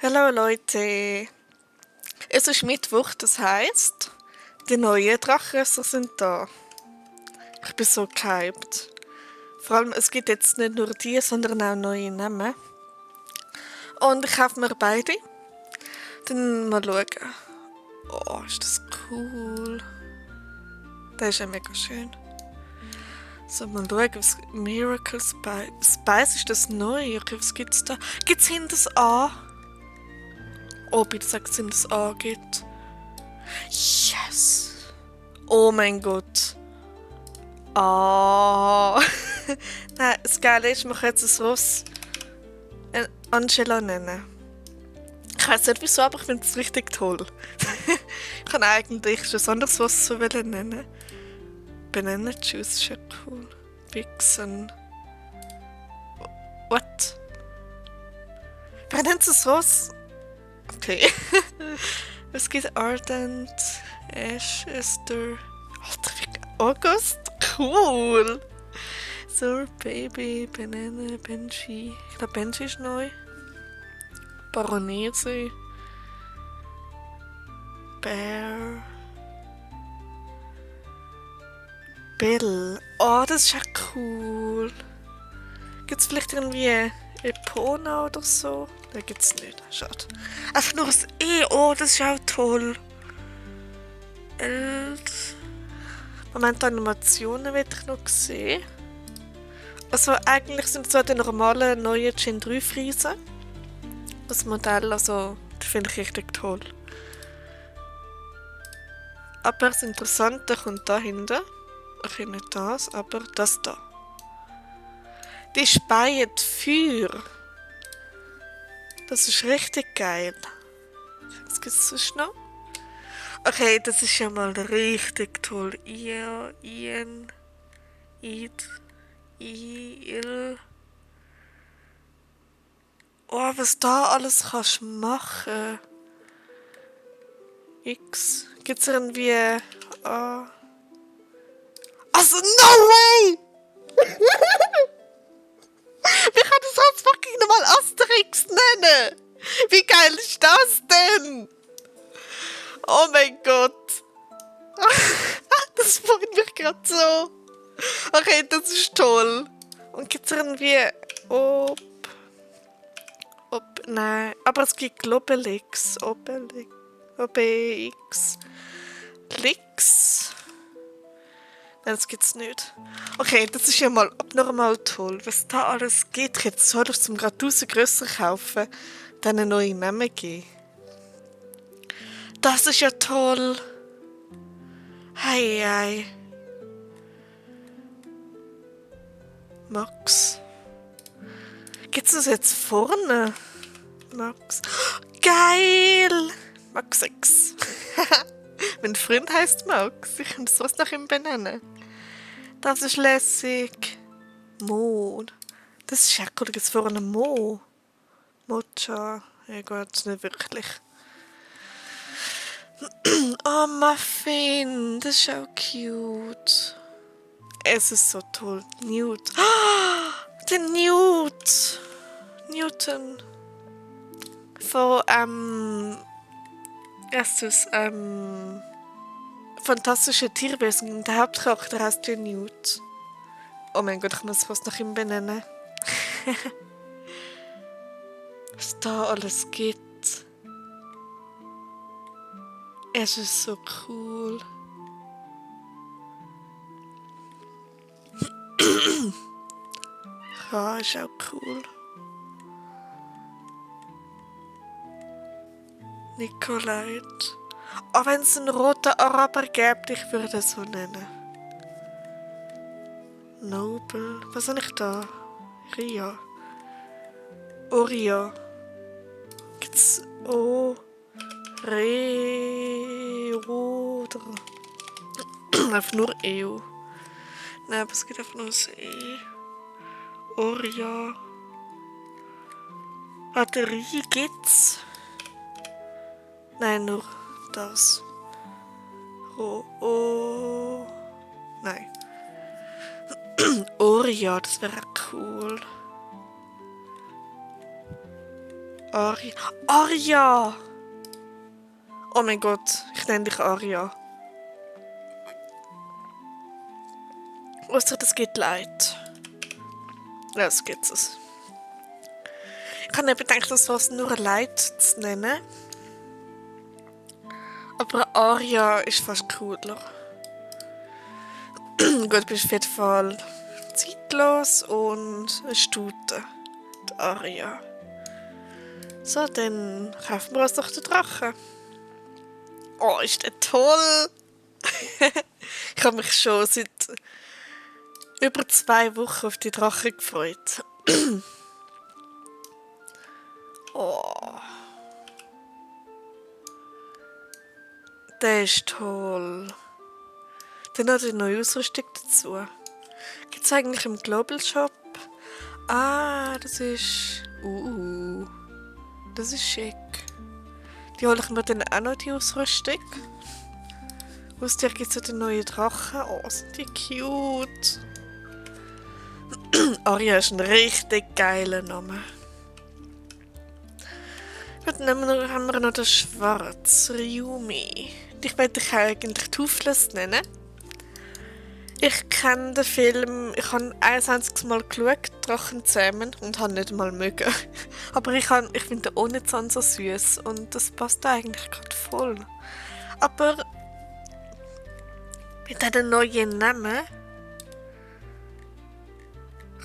Hallo Leute, es ist Mittwoch, das heißt, die neuen Drachenrösser sind da. Ich bin so gehypt. Vor allem, es gibt jetzt nicht nur die, sondern auch neue Namen. Und ich kaufe mir beide. Dann mal schauen. Oh, ist das cool. Der ist ja mega schön. So, mal schauen, was Miracle Spice. Spice ist das neu. Okay, was gibt's da? Gibt's hinten das A? Oh, bitte sag, dass es das A gibt. Yes! Oh mein Gott. Ah. Nein, das Geile ist, man kann jetzt ein Ross Angela nennen. Ich weiß nicht wieso, aber ich finde es richtig toll. Ich kann eigentlich schon ein anderes Ross so nennen. Banana Juice ist ja cool. Vixen. What? Wer nennt das Ross? Okay. Es gibt Ardent, Ash, Esther. Alter, August? Cool! So, Baby, Banana, Benji. Ich glaube, Benji ist neu. Baronese. Bear. Bill. Oh, das ist ja cool. Gibt's vielleicht irgendwie Epona oder so? Den gibt's nicht. Schade. Einfach nur das E. Oh, das ist ja auch toll. Moment, Animationen will ich noch sehen. Also eigentlich sind es so die normalen neuen Gen 3 Friesen. Das Modell, also, das finde ich richtig toll. Aber das Interessante kommt da hinten. Okay, nicht das, aber das da. Die speien Feuer. Das ist richtig geil. Was gibt es sonst noch? Okay, das ist ja mal richtig toll. Ian, Id, Il. Oh, was da alles kannst machen. X. Gibt's irgendwie. Also, no way! Wie kann ich das fucking nochmal Asterix nennen? Wie geil ist das denn? Oh mein Gott. Das freut mich gerade so. Okay, das ist toll. Und gibt's irgendwie. Nein, aber es gibt Globelix. OBX. Lix. Nein, das gibt's nicht. Okay, das ist ja mal abnormal toll. Was da alles geht. Ich hätte so Lust, um gerade 1000 grösser kaufen. Dann einen neuen Namen geben. Das ist ja toll. Hei, hei. Max. Gibt's das jetzt vorne? Max. Geil! Max 6. Mein Freund heißt Max. Ich kann sowas nach ihm benennen. Das ist lässig. Mo. Das ist ja cool. Jetzt vorne Mo. Mocha. Ja gut, nicht wirklich. Oh, Muffin. Das ist auch cute. Es ist so toll. Newt. Ah, der Newt. Newton. Von, erstes, fantastische Tierwesen. Der Hauptcharakter heißt ja Newt. Oh mein Gott, ich muss fast nach ihm benennen. Was da alles gibt. Es ist so cool. Ja, ist auch cool. Nikolait. Auch wenn es einen roten Araber gibt, ich würde es so nennen. Noble. Was habe ich da? Ria. Oria. Gibt's oder? Einfach nur EU. Nein, aber es gibt einfach nur das E. Oria. Batterie gibt's? Nein, nur das. Nein. Oria, das wäre cool. Aria. Aria! Oh mein Gott, ich nenne dich Aria. Ausser das geht leid. Ja, das gibt es. Ich habe nicht gedacht, das was nur Leid zu nennen. Aber Aria ist fast cooler. Gut, du bist auf jeden Fall zeitlos und eine Stute. Die Aria. So, dann kaufen wir uns doch den Drachen. Oh, ist der toll! Ich habe mich schon seit über 2 Wochen auf die Drachen gefreut. Oh. Der ist toll. Dann noch die neue Ausrüstung dazu. Gibt es eigentlich im Global Shop? Ah, das ist... das ist schick. Die hole ich mir dann auch noch, die Ausrüstung. Aus der gibt es ja den neuen Drachen. Oh, sind die cute. Aria ist ein richtig geiler Name. Gut, dann haben wir noch den Schwarz, Ryumi. Ich werde dich eigentlich Toothless nennen. Ich kenne den Film, ich habe ein einziges Mal geschaut, Drachenzähmen, und habe nicht mal mögen. Aber ich finde den Onezan so süß und das passt eigentlich gerade voll. Aber mit diesem neuen Namen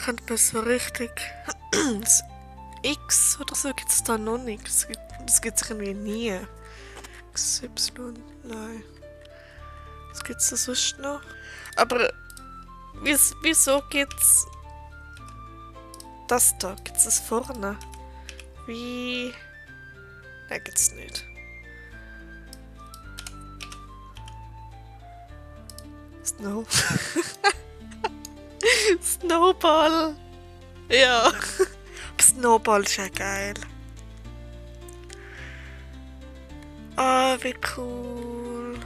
könnte man so richtig... das X oder so gibt es da noch nicht. Das gibt es irgendwie nie. XY, nein. Was gibt es da sonst noch? Aber wieso gibt's das da? Gibt's das vorne? Wie... Nein, gibt's nicht. Snow. Snowball. Ja. Snowball ist ja geil. Ah, wie cool.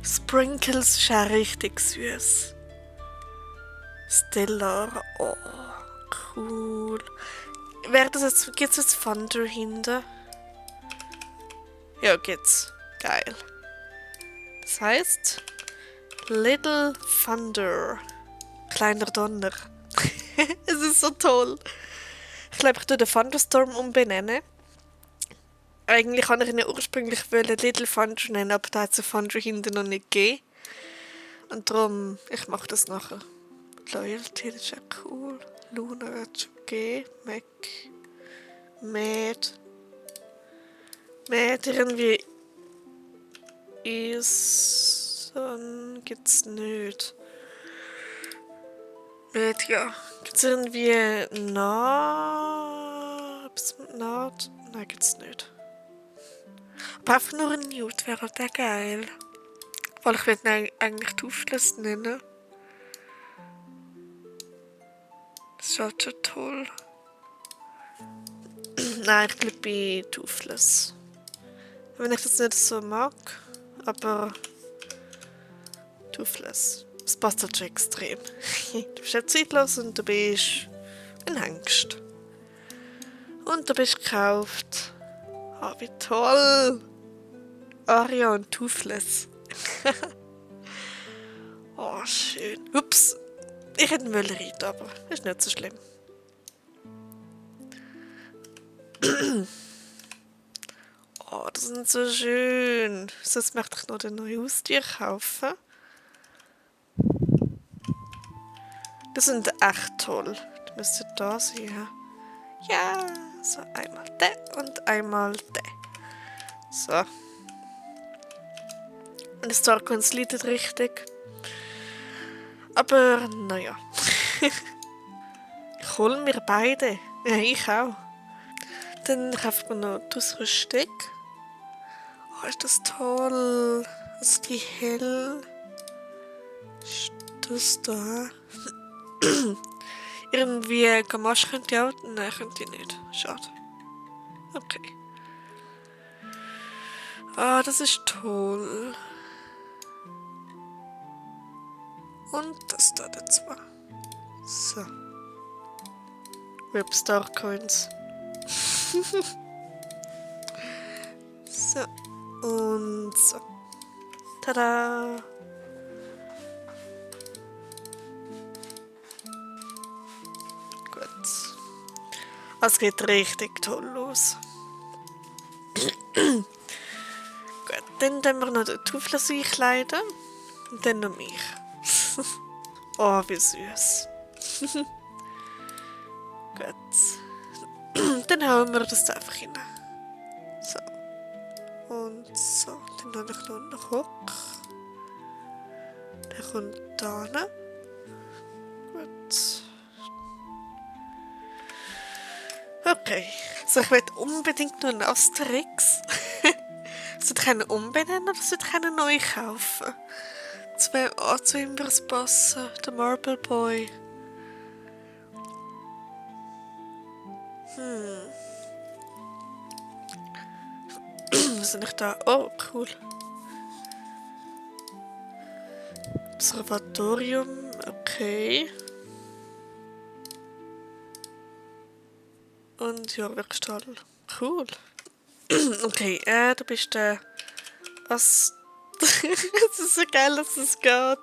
Sprinkles ist auch richtig süß. Stellar, oh, cool. Gibt's jetzt Thunder hinten? Ja, gibt's. Geil. Das heißt Little Thunder. Kleiner Donner. Es ist so toll. Ich glaube, ich tue den Thunderstorm umbenennen. Eigentlich wollte ich ihn ursprünglich Little Thunder nennen, aber da hat es Thunder hinten noch nicht gegeben. Und darum, ich mache das nachher. Loyalty, das ist ja cool. Luna hat es schon gegeben. Mac. Mad. Mad irgendwie ist... gibt es nicht. Mad, ja. Gibt es irgendwie Naht? Nein, gibt es nicht. Aber einfach nur ein Newt wäre halt auch geil. Weil ich würde ihn eigentlich Toothless nennen. Das ist halt schon toll. Nein, ich glaube bei Toothless. Wenn ich das nicht so mag, aber Toothless. Das passt halt schon extrem. Du bist ja zeitlos und du bist ein Hengst. Und du bist gekauft. Ah, wie toll! Aria und Toothless. Oh, schön. Ups, ich hätte ihn reiten, aber ist nicht so schlimm. Oh, das sind so schön. Sonst möchte ich noch ein neues Haustier kaufen. Das sind echt toll. Die müssten da sein. Ja, so einmal der und einmal der. So. Und das Darkons leidet richtig. Aber naja. Ich hole mir beide. Ja, ich auch. Dann kauft man noch die Ausrüstung. Oh, ist das toll. Also die hell. Ist das da? Irgendwie Gamache könnt ihr auch? Nein, könnt ihr nicht. Schade. Okay. Ah, das ist toll. Und das da dazu. So. Rip Star Coins. So. Und so. Tada! Gut. Es geht richtig toll los. Gut, dann tun wir noch den Tuflas einkleiden. Und dann noch mich. Oh, wie süß. Gut. Dann hauen wir das einfach rein. So. Und so. Dann habe ich noch einen Rock. Der kommt da hin. Gut. Okay. So, ich will unbedingt noch einen Asterix. Sollte ich einen umbenennen oder sollte ich einen neu kaufen? Zu ihm würde es passen. Der Marble Boy. Was ist nicht da? Oh, cool. Observatorium, okay. Und ja, Werkstall. Cool. Okay, du bist der Es ist so geil, dass es geht.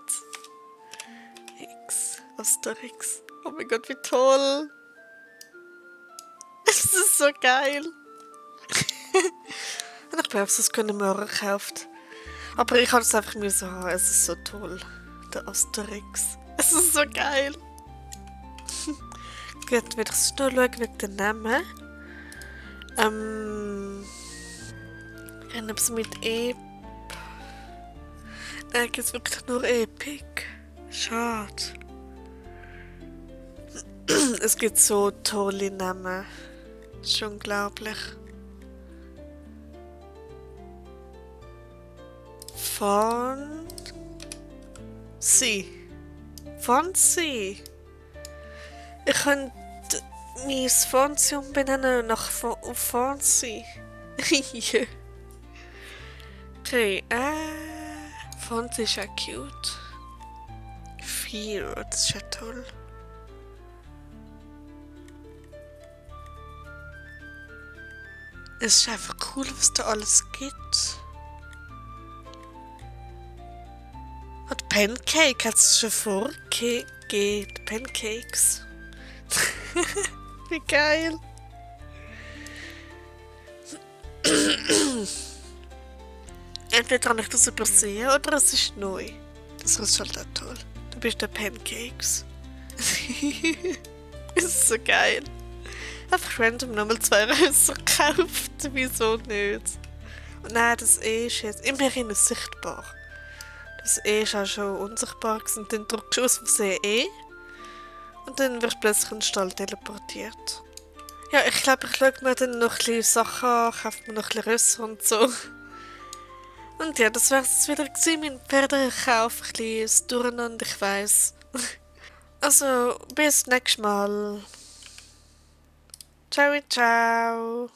Asterix. Oh mein Gott, wie toll. Es ist so geil. Und ich glaube, das können wir auch gekauft. Aber ich habe es einfach müssen haben. Es ist so toll. Der Asterix. Es ist so geil. Gut, werde ich nur schauen wegen den Namen. Ich habe es mit E. Nein, gibt es wirklich nur Epic. Schade. Es gibt so tolle Namen. Das ist unglaublich. Fancy. Ich könnte mein Fancy umbenennen nach Fancy. Okay, Fancy ist ja cute. Fear, das ist ja toll. Es ist einfach cool, was da alles gibt. Und Pancake hat es schon vorgegeben. Pancakes. Wie geil. Entweder habe ich das übersehen oder es ist neu. Das ist halt auch toll. Du bist der Pancakes. Das ist so geil. Einfach random nochmal 2 Rösser gekauft. Wieso nicht? Und nein, das E ist jetzt immerhin sichtbar. Das E ist auch schon unsichtbar und dann drückst du aus Versehen E. Und dann wirst du plötzlich in den Stall teleportiert. Ja, ich glaube, ich schaue mir dann noch ein bisschen Sachen an, kaufe mir noch ein bisschen Rösser und so. Und ja, das wäre es wieder gewesen, mein Pferdekauf. Ein bisschen Durcheinander, ich weiss. Also, bis nächstes Mal. Ciao, ciao.